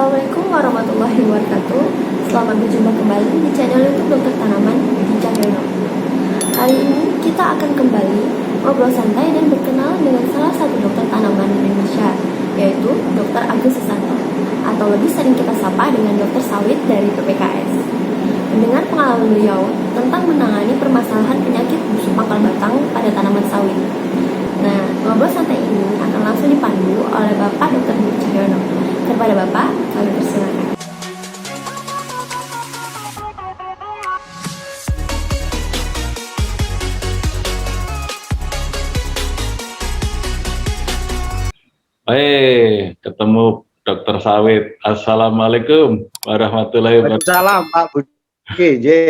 Assalamualaikum warahmatullahi wabarakatuh. Selamat berjumpa kembali di channel YouTube Dokter Tanaman di Cahyono. Kali ini kita akan kembali ngobrol santai dan berkenalan dengan salah satu dokter tanaman di Indonesia, yaitu Dr. Agus Susanto, atau lebih sering kita sapa dengan dokter sawit dari PPKS. Mendengar pengalaman beliau tentang menangani permasalahan penyakit busuk pangkal batang pada tanaman sawit. Nah, ngobrol santai ini akan langsung dipandu oleh Bapak Dr. Cahyono. Kepada Bapak, kami persilakan. Ketemu dokter sawit. Assalamualaikum warahmatullahi wabarakatuh. Waalaikumsalam Pak Budi.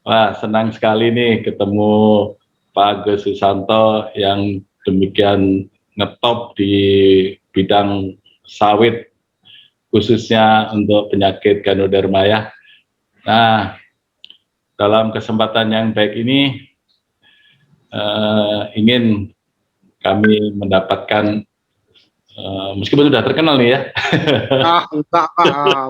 Wah, senang sekali nih ketemu Pak Agus Susanto yang demikian ngetop di bidang sawit, khususnya untuk penyakit Ganoderma ya. Nah, dalam kesempatan yang baik ini ingin kami mendapatkan, meskipun sudah terkenal nih ya,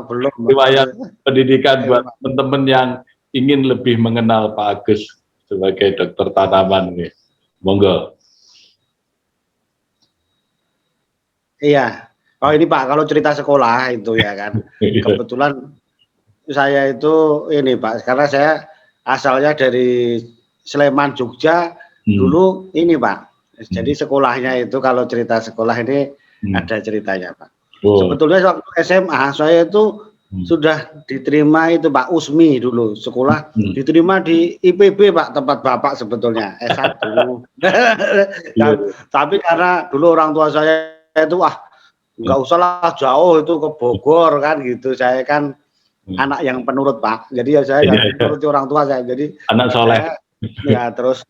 Belum. riwayat pendidikan buat teman-teman yang ingin lebih mengenal Pak Agus sebagai dokter tanaman nih. Monggo. Iya. Oh ini Pak, kalau cerita sekolah itu ya kan, kebetulan saya itu ini Pak, karena saya asalnya dari Sleman, Jogja, dulu ini Pak. Jadi sekolahnya itu kalau cerita sekolah ini ada ceritanya Pak. Sebetulnya waktu SMA saya itu sudah diterima itu Pak USMI dulu, sekolah diterima di IPB Pak, tempat Bapak sebetulnya S1. Tapi karena dulu orang tua saya itu nggak usah lah jauh itu ke Bogor kan gitu, saya kan anak yang penurut Pak, jadi ya saya menuruti orang tua saya, jadi anak soleh ya terus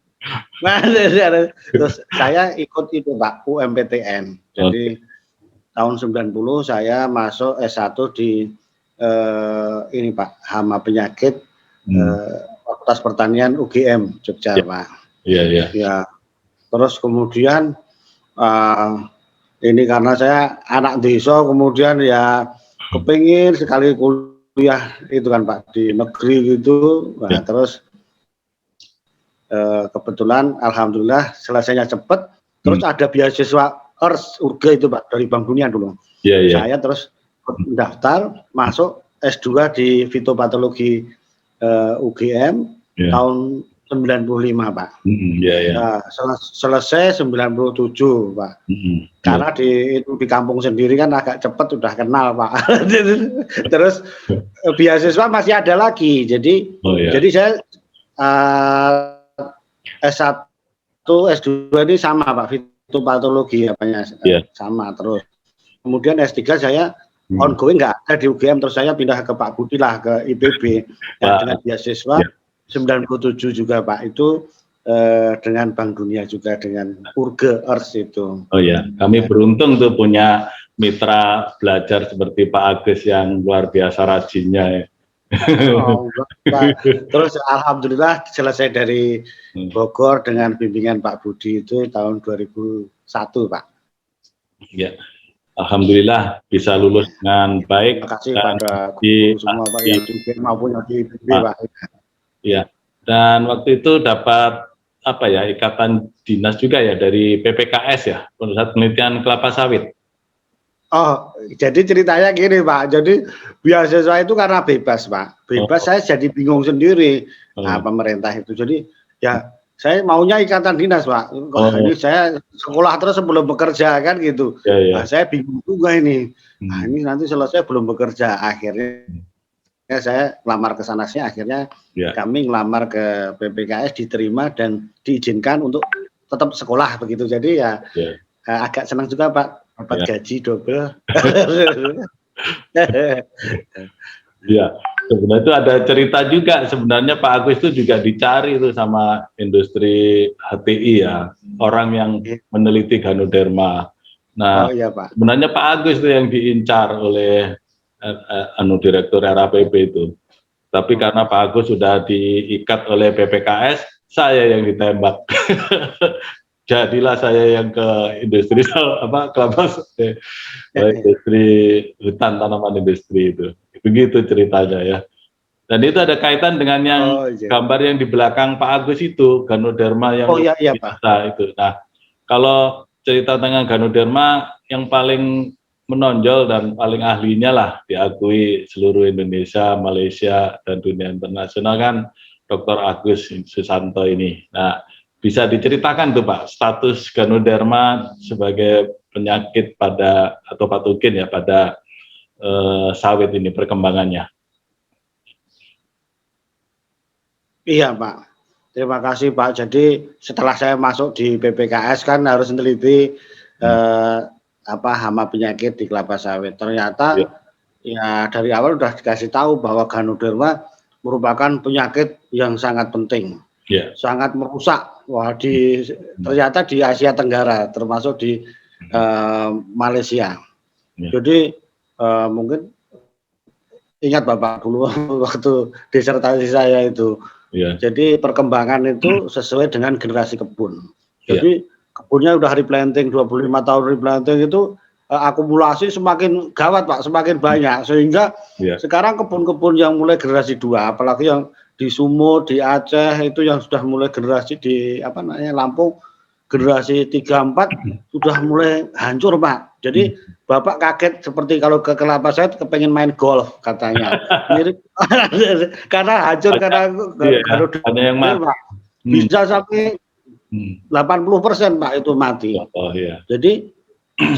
saya ikut itu Pak UMPTN, jadi tahun 90 saya masuk S1 di ini Pak, hama penyakit Fakultas Pertanian UGM Jogja Pak. Iya. Ya, terus kemudian ini karena saya anak desa, kemudian ya kepingin sekali kuliah itu kan Pak di negeri gitu. Nah, terus kebetulan alhamdulillah selesainya cepet. Terus ada beasiswa ERS URGE itu Pak dari Bank Dunia dulu. Iya. Saya terus daftar masuk S2 di fitopatologi UGM tahun 95 Pak. Nah, selesai 97 Pak. Karena di kampung sendiri kan agak cepat udah kenal Pak. Terus beasiswa masih ada lagi. Jadi jadi saya S1 S2 ini sama Pak, fitopatologi apanya sama terus. Kemudian S3 saya ongoing nggak ada di UGM, terus saya pindah ke Pak Budi lah ke IPB dengan beasiswa 97 juga Pak, itu dengan Bank Dunia juga dengan URGE ERS itu. Oh ya, kami beruntung tuh punya mitra belajar seperti Pak Agus yang luar biasa rajinnya ya. Terus alhamdulillah selesai dari Bogor dengan bimbingan Pak Budi itu tahun 2001 Pak. Ya, alhamdulillah bisa lulus dengan baik. Terima kasih pada guru semua Pak yang di maupun yang di IPB Pak. Ya, dan waktu itu dapat apa ya, ikatan dinas juga ya dari PPKS ya, Pusat Penelitian Kelapa Sawit. Oh, jadi ceritanya gini Pak, jadi beasiswa itu karena bebas Pak, bebas saya jadi bingung sendiri, pemerintah itu, jadi ya saya maunya ikatan dinas Pak, ini saya sekolah terus sebelum bekerja kan gitu, nah, saya bingung juga ini, nah ini nanti selesai belum bekerja, akhirnya saya lamar ke sananya, akhirnya kami ngelamar ke PPKS, diterima dan diizinkan untuk tetap sekolah begitu, jadi ya agak senang juga Pak. Dapat gaji double. Ya, sebenarnya itu ada cerita juga. Sebenarnya Pak Agus itu juga dicari itu sama industri HTI ya, orang yang meneliti Ganoderma. Nah, Pak. Sebenarnya Pak Agus itu yang diincar oleh Direktur RAPP itu. Tapi karena Pak Agus sudah diikat oleh PPKS, saya yang ditembak. jadilah saya yang ke industri kelapa industri hutan tanaman industri itu. Begitu ceritanya ya. Dan itu ada kaitan dengan yang gambar yang di belakang Pak Agus itu, Ganoderma yang biasa itu. Nah, kalau cerita tentang Ganoderma yang paling menonjol dan paling ahlinya lah diakui seluruh Indonesia, Malaysia, dan dunia internasional kan Dr. Agus Susanto ini. Nah, bisa diceritakan tuh Pak, status Ganoderma sebagai penyakit pada atau patogen ya pada sawit ini, perkembangannya. Iya Pak, terima kasih Pak. Jadi setelah saya masuk di PPKS kan harus meneliti hama penyakit di kelapa sawit. Ternyata ya dari awal sudah dikasih tahu bahwa Ganoderma merupakan penyakit yang sangat penting, sangat merusak. Wah, ternyata di Asia Tenggara, termasuk di Malaysia. Jadi mungkin ingat Bapak dulu waktu disertasi saya itu. Jadi perkembangan itu sesuai dengan generasi kebun. Jadi kebunnya udah replanting 25 tahun replanting itu akumulasi semakin gawat Pak, semakin banyak sehingga sekarang kebun-kebun yang mulai generasi 2, apalagi yang di Sumut, di Aceh itu yang sudah mulai generasi di Lampung generasi 3, 4 sudah mulai hancur Pak. Jadi Bapak kaget seperti kalau ke kelapa sawit kepengen main golf katanya. Mirip karena hancur karena yang Pak. Bisa sampai 80% Pak itu mati. Jadi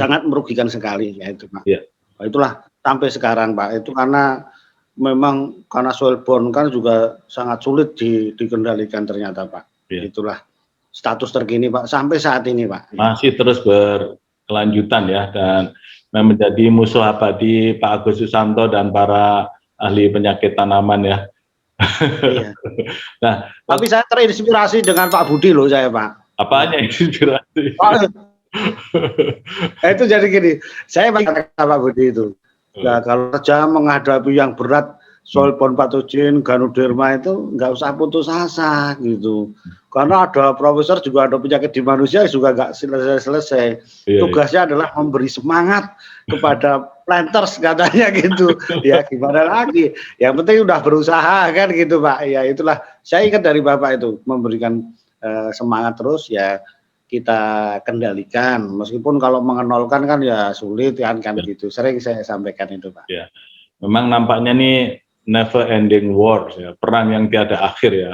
sangat merugikan sekali ya itu Pak. Nah, itulah sampai sekarang Pak itu karena memang karena soilborne kan juga sangat sulit dikendalikan ternyata Pak. Itulah status terkini Pak sampai saat ini Pak. Masih terus berkelanjutan ya dan menjadi musuh abadi Pak Agus Susanto dan para ahli penyakit tanaman ya. Nah, tapi saya terinspirasi dengan Pak Budi loh saya Pak. Apanya inspirasi? Itu jadi gini, saya kata Pak Budi itu. Nah, kalau saja menghadapi yang berat soilborne patogen, Ganoderma itu nggak usah putus asa gitu. Karena ada profesor juga ada penyakit di manusia juga nggak selesai-selesai. Tugasnya adalah memberi semangat kepada planters katanya gitu. Ya gimana lagi? Yang penting udah berusaha kan gitu Pak. Ya itulah saya ingat dari Bapak itu memberikan semangat terus ya kita kendalikan. Meskipun kalau mengenolkan kan ya sulit kan gitu. Sering saya sampaikan itu Pak. Ya. Memang nampaknya nih never ending war ya, perang yang tiada akhir ya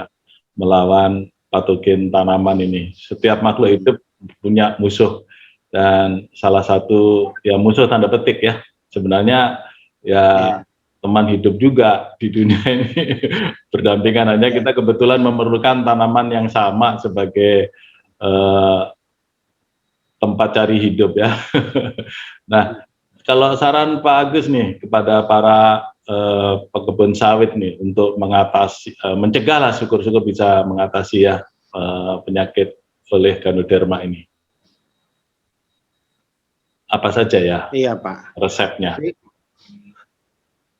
melawan patogen tanaman ini. Setiap makhluk hidup punya musuh dan salah satu ya musuh tanda petik ya sebenarnya ya teman hidup juga di dunia ini berdampingan, hanya kita kebetulan memerlukan tanaman yang sama sebagai tempat cari hidup ya. Nah, kalau saran Pak Agus nih kepada para pekebun sawit nih untuk mengatasi, mencegahlah syukur-syukur bisa mengatasi ya penyakit oleh Ganoderma ini. Apa saja ya? Iya Pak. Resepnya.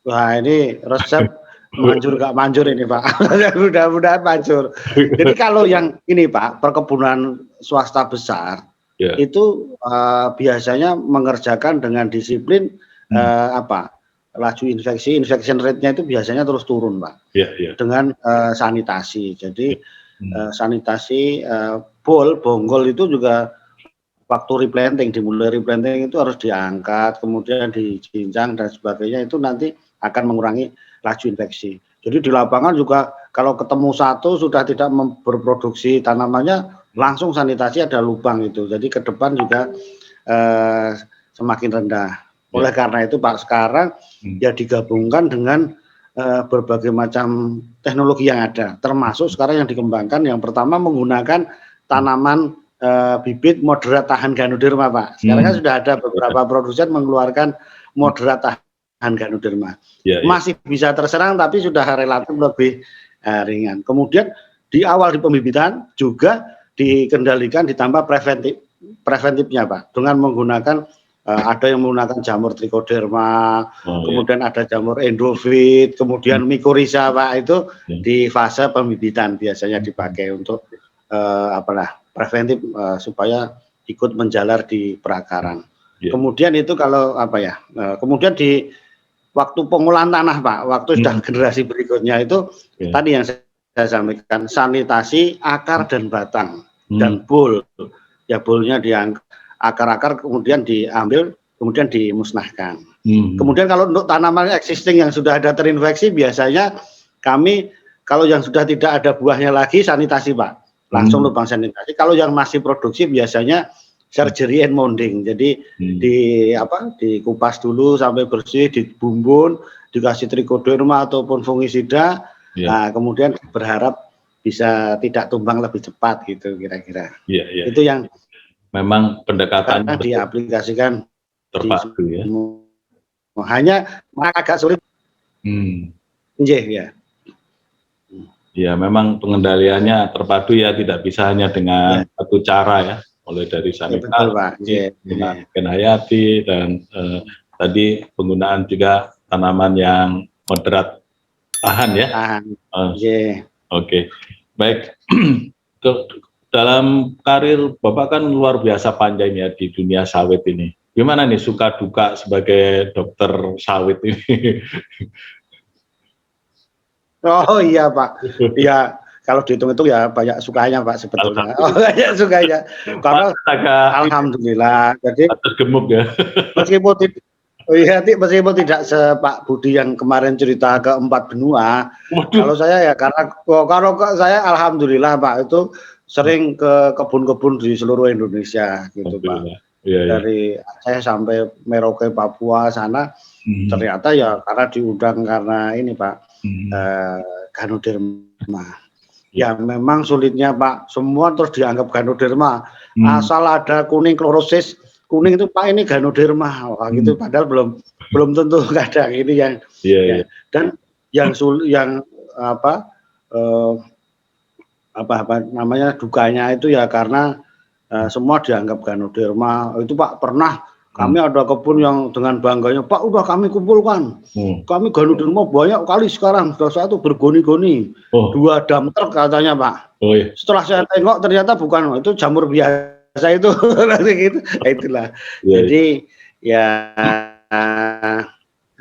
Wah ini resep manjur gak manjur ini Pak. Mudah-mudahan manjur. Jadi kalau yang ini Pak perkebunan swasta besar itu biasanya mengerjakan dengan disiplin laju infection rate-nya itu biasanya terus turun Pak. Dengan sanitasi. Jadi sanitasi bonggol itu juga waktu replanting, dimulai replanting itu harus diangkat, kemudian dijinjang dan sebagainya, itu nanti akan mengurangi laju infeksi. Jadi di lapangan juga kalau ketemu satu sudah tidak berproduksi tanamannya, langsung sanitasi ada lubang itu. Jadi ke depan juga semakin rendah. Oleh karena itu Pak sekarang ya digabungkan dengan berbagai macam teknologi yang ada, termasuk sekarang yang dikembangkan yang pertama menggunakan tanaman bibit moderat tahan Ganoderma Pak. Sekarang kan sudah ada beberapa produsen mengeluarkan moderat tahan Ganoderma. Masih bisa terserang tapi sudah relatif lebih ringan. Kemudian di awal di pembibitan juga dikendalikan ditambah preventifnya Pak dengan menggunakan ada yang menggunakan jamur Trichoderma, kemudian ada jamur Endofit, kemudian Mycorrhiza Pak, itu di fase pembibitan biasanya dipakai untuk preventif supaya ikut menjalar di perakaran. Ya. Kemudian itu kalau kemudian di waktu pengolahan tanah Pak, waktu sudah generasi berikutnya itu tadi yang saya sampaikan, sanitasi akar dan batang dan bol. Ya bolnya akar-akar kemudian diambil, kemudian dimusnahkan. Kemudian kalau untuk tanaman existing yang sudah ada terinfeksi, biasanya kami kalau yang sudah tidak ada buahnya lagi sanitasi Pak, langsung lubang sanitasi. Kalau yang masih produksi biasanya surgery and mounding. Jadi dikupas dulu sampai bersih, dibumbun, dikasih trichoderma ataupun fungisida. Nah, kemudian berharap bisa tidak tumbang lebih cepat gitu kira-kira. Itu yang memang pendekatan diaplikasikan terpadu ya. Hanya agak sulit. Ya. Ya, memang pengendaliannya terpadu ya, tidak bisa hanya dengan satu cara ya, mulai dari sanitasi, penggunaan hayati dan tadi penggunaan juga tanaman yang moderat tahan ya. Oke. Baik. Dalam karir Bapak kan luar biasa panjang ya di dunia sawit ini. Gimana nih suka duka sebagai dokter sawit ini? Oh iya Pak, ya kalau dihitung-hitung ya banyak sukanya Pak sebetulnya. Banyak sukanya. Karena alhamdulillah. Jadi gemuk ya. Meskipun tidak sepak Budi yang kemarin cerita ke 4 benua. Kalau saya ya kalau saya alhamdulillah Pak itu sering ke kebun-kebun di seluruh Indonesia gitu Pak. Dari Aceh sampai Merauke, Papua sana, ternyata ya karena diundang karena ini Pak, Ganoderma. Ya memang sulitnya Pak, semua terus dianggap Ganoderma. Asal ada kuning klorosis, kuning itu Pak ini Ganoderma. Wah gitu, padahal belum tentu kadang ini yang dan yang dukanya itu ya karena semua dianggap Ganoderma. Itu Pak pernah kami ada kebun yang dengan bangganya, Pak udah kami kumpulkan, kami Ganoderma banyak kali sekarang, sudah satu bergoni-goni, 2 dam truk katanya Pak. Setelah saya tengok ternyata bukan, itu jamur biasa itu, gitu. Itulah. Jadi ya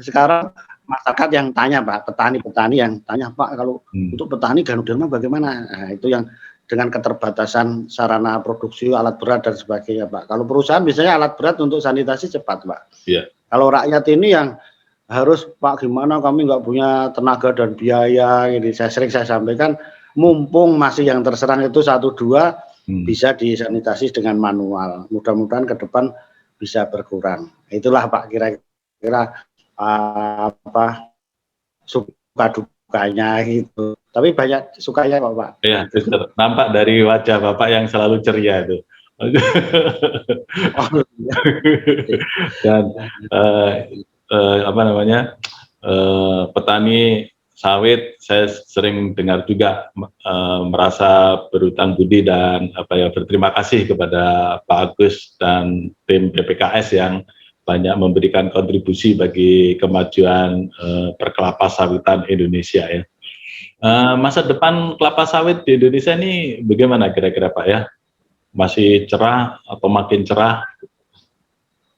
sekarang masyarakat yang tanya Pak, petani-petani yang tanya Pak kalau untuk petani Ganoderma bagaimana? Nah, itu yang dengan keterbatasan sarana produksi alat berat dan sebagainya Pak. Kalau perusahaan biasanya alat berat untuk sanitasi cepat Pak. Kalau rakyat ini yang harus Pak gimana kami nggak punya tenaga dan biaya ini saya sampaikan mumpung masih yang terserang itu 1-2 bisa disanitasi dengan manual. Mudah-mudahan ke depan bisa berkurang. Itulah Pak kira-kira suka dukanya gitu. Tapi banyak sukanya Pak. Iya, nampak dari wajah Bapak yang selalu ceria itu. Dan petani sawit saya sering dengar juga merasa berutang budi dan berterima kasih kepada Pak Agus dan tim BPKS yang banyak memberikan kontribusi bagi kemajuan perkelapa sawitan Indonesia ya. Masa depan kelapa sawit di Indonesia ini bagaimana kira-kira Pak ya? Masih cerah atau makin cerah?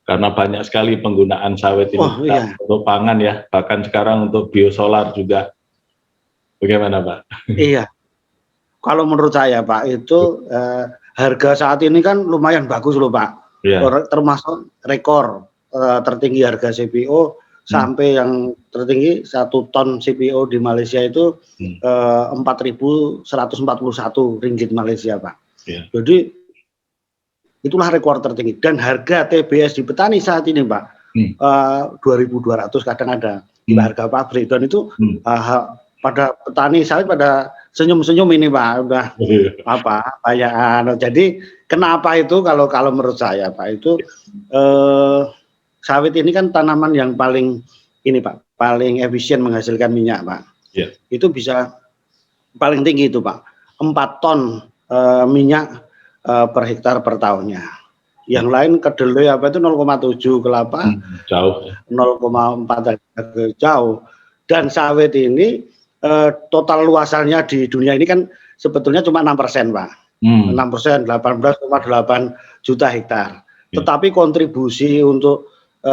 Karena banyak sekali penggunaan sawit ini untuk pangan ya, bahkan sekarang untuk biosolar juga. Bagaimana Pak? Iya, kalau menurut saya Pak itu harga saat ini kan lumayan bagus loh Pak. Termasuk rekor tertinggi harga CPO. Sampai yang tertinggi 1 ton CPO di Malaysia itu 4.141 ringgit Malaysia Pak. Jadi itulah rekor tertinggi dan harga TBS di petani saat ini Pak 2.200 kadang ada di harga pabrik dan itu pada petani sawit pada senyum-senyum ini Pak udah banyak. Jadi kenapa itu kalau menurut saya Pak itu sawit ini kan tanaman yang paling efisien menghasilkan minyak Pak. Itu bisa paling tinggi itu Pak 4 ton minyak per hektar per tahunnya. Yang lain kedelai itu 0,7, kelapa jauh 0,4 jauh. Dan sawit ini total luasannya di dunia ini kan sebetulnya cuma 6% Pak. 6%, 18,8 juta hektar. Tetapi kontribusi untuk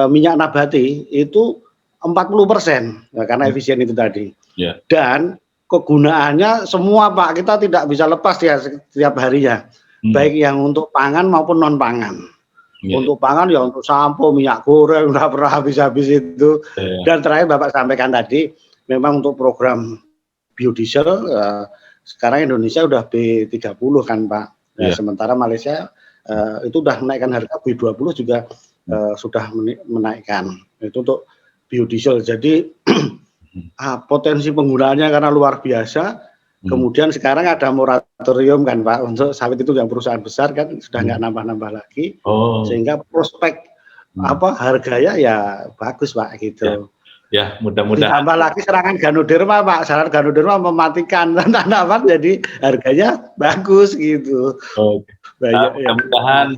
minyak nabati itu 40%, karena efisien itu tadi. Dan kegunaannya semua Pak, kita tidak bisa lepas ya setiap harinya, baik yang untuk pangan maupun non pangan. Untuk pangan ya untuk sampo, minyak goreng, udah pernah habis-habis itu. Dan terakhir Bapak sampaikan tadi, memang untuk program biodiesel, sekarang Indonesia udah B30 kan Pak. Sementara Malaysia itu udah menaikkan harga, B20 juga sudah menaikkan. Itu untuk biodiesel. Jadi potensi penggunaannya karena luar biasa. Kemudian sekarang ada moratorium kan Pak untuk sawit itu yang perusahaan besar kan sudah nggak nambah-nambah lagi, sehingga prospek harganya ya bagus Pak gitu. Ya mudah-mudahan. Ditambah lagi serangan Ganoderma Pak, serangan Ganoderma mematikan tanaman jadi harganya bagus gitu. Mudah-mudahan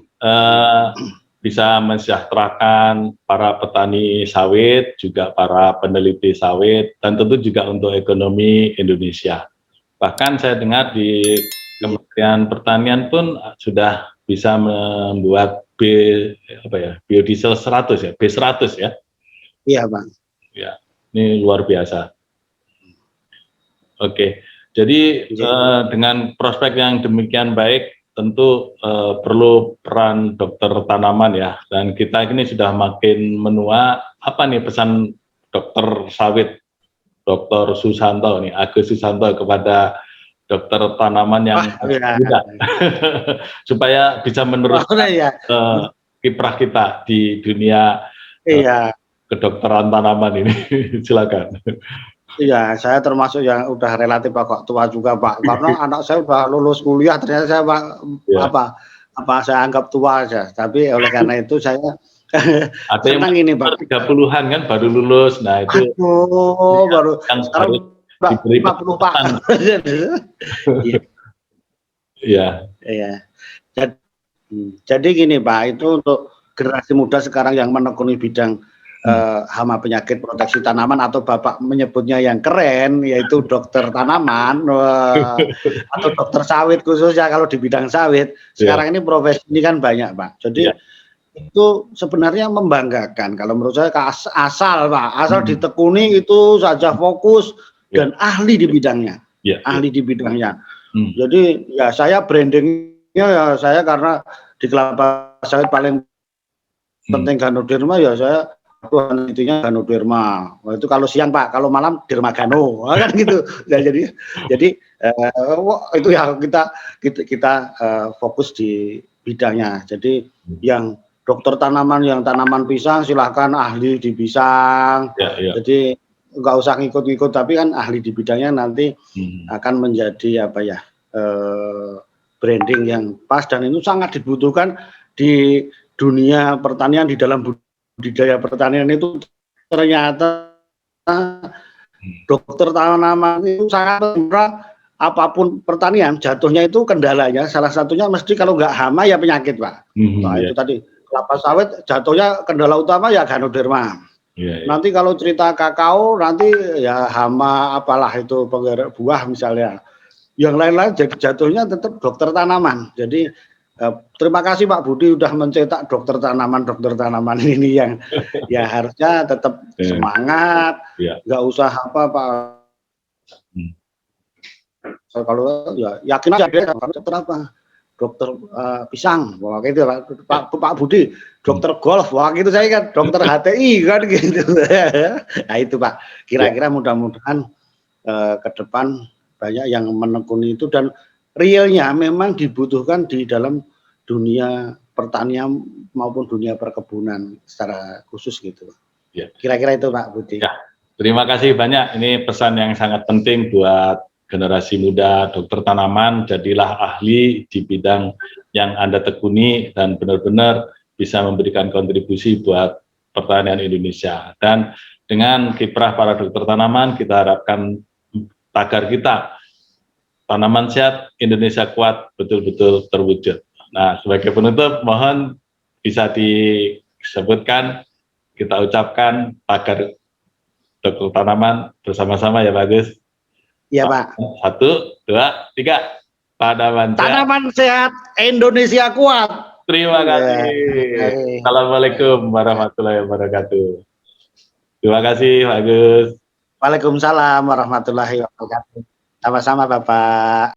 bisa mensejahterakan para petani sawit, juga para peneliti sawit, dan tentu juga untuk ekonomi Indonesia. Bahkan saya dengar di Kementerian Pertanian pun sudah bisa membuat biodiesel 100 ya, B100 ya. Iya Pak. Ya, ini luar biasa. Oke, jadi dengan prospek yang demikian baik, tentu perlu peran dokter tanaman ya. Dan kita ini sudah makin menua. Apa nih pesan dokter sawit, Dr. Susanto nih, Agus Susanto kepada dokter tanaman yang muda, supaya bisa meneruskan kiprah kita di dunia kedokteran tanaman ini. Silakan. Iya, saya termasuk yang udah relatif agak tua juga Pak, karena anak saya udah lulus kuliah, ternyata saya Pak, saya anggap tua aja, tapi oleh karena itu saya ada yang ini Pak, 30-an kan baru lulus, nah itu baru yang sekarang diberi 50 Pak. Iya. Jadi gini Pak, itu untuk generasi muda sekarang yang menekuni bidang hama penyakit proteksi tanaman, atau Bapak menyebutnya yang keren yaitu dokter tanaman atau dokter sawit khususnya kalau di bidang sawit. Sekarang ini profesi ini kan banyak Pak. Jadi itu sebenarnya membanggakan kalau menurut saya, asal Pak, asal ditekuni itu saja fokus dan ahli di bidangnya. Ahli di bidangnya. Jadi ya saya brandingnya ya saya karena di kelapa sawit paling penting Ganoderma, ya saya intinya Ganoderma. Itu kalau siang Pak, kalau malam Dermagano kan gitu. Nah, jadi itu ya kita fokus di bidangnya. Jadi yang dokter tanaman, yang tanaman pisang silahkan ahli di pisang. Jadi nggak usah ngikut-ngikut, tapi kan ahli di bidangnya nanti akan menjadi branding yang pas, dan itu sangat dibutuhkan di dunia pertanian. Di dalam budidaya pertanian itu ternyata dokter tanaman itu sangat murah. Apapun pertanian jatuhnya itu kendalanya salah satunya mesti kalau nggak hama ya penyakit Pak. Nah itu tadi kelapa sawit jatuhnya kendala utama ya Ganoderma. Nanti kalau cerita kakao nanti ya hama apalah itu penggerak buah misalnya. Yang lain-lain jatuhnya tetap dokter tanaman. Jadi terima kasih Pak Budi udah mencetak dokter tanaman ini yang ya harusnya tetap semangat, nggak usah Pak. Kalau ya yakin aja dia dokter apa, dokter pisang, wah gitu Pak Budi, dokter golf, wah gitu saya kan dokter HTI kan gitu. Nah itu Pak, kira-kira mudah-mudahan ke depan banyak yang menekuni itu, dan realnya memang dibutuhkan di dalam dunia pertanian maupun dunia perkebunan secara khusus gitu. Kira-kira itu Pak Budi. Terima kasih banyak, ini pesan yang sangat penting buat generasi muda dokter tanaman. Jadilah ahli di bidang yang Anda tekuni dan benar-benar bisa memberikan kontribusi buat pertanian Indonesia. Dan dengan kiprah para dokter tanaman, kita harapkan tagar kita, tanaman sehat, Indonesia kuat, betul-betul terwujud. Nah, sebagai penutup, mohon bisa disebutkan, kita ucapkan tagar dokter tanaman bersama-sama ya Pak Agus. Iya Pak. 1, 2, 3. Tanaman sehat. Tanaman sehat, Indonesia kuat. Terima kasih. Baik. Assalamualaikum warahmatullahi wabarakatuh. Terima kasih Pak Agus. Waalaikumsalam warahmatullahi wabarakatuh. Sama-sama Bapak.